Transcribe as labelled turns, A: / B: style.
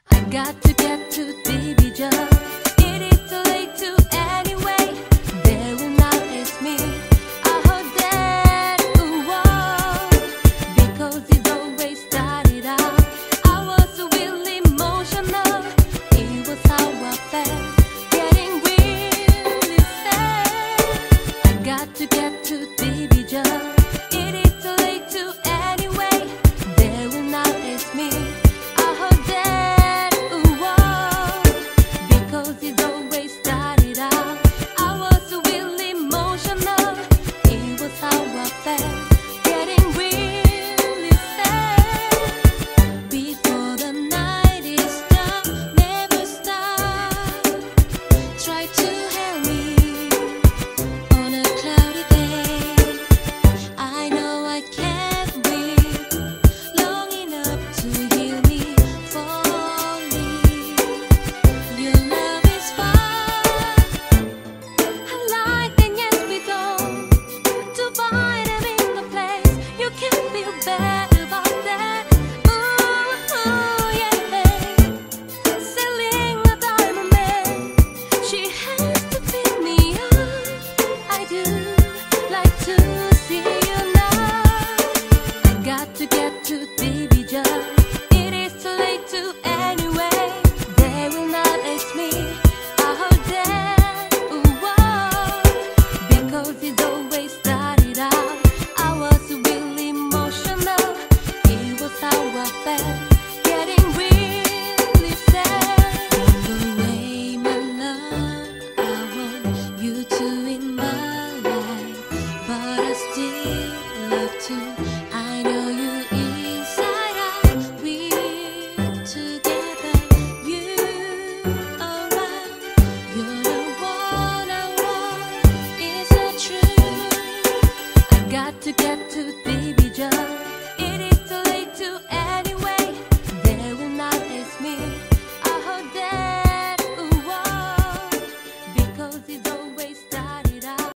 A: I got to get to Division. It is too late to anyway. They will not ask me. I heard that because it always started out. I was really emotional. It was how I felt, getting really sad. I got to get to Division. It is too late to anyway. They will not ask me. I heard that because it always started out. I was really emotional. It was how I felt, getting really sad. Before the night is done, never stop. Try to help me on a cloudy day. I know I can't wait long enough to heal me falling. Your love is far. I like and yes we go to find him in the place. You can feel bad about that. Ooh, yeah. Selling a diamond man. She has to pick me up. I do like to see you now. I got to get to Division. It is too late to anyway. They will not ask me. I heard that because it always started out. I was really emotional. It was how I felt, getting really sad. On the way, my love, I want you to in my life, but I still love to. I know you inside out. We're together, you around. You're the one I want. Is that true? I got to get to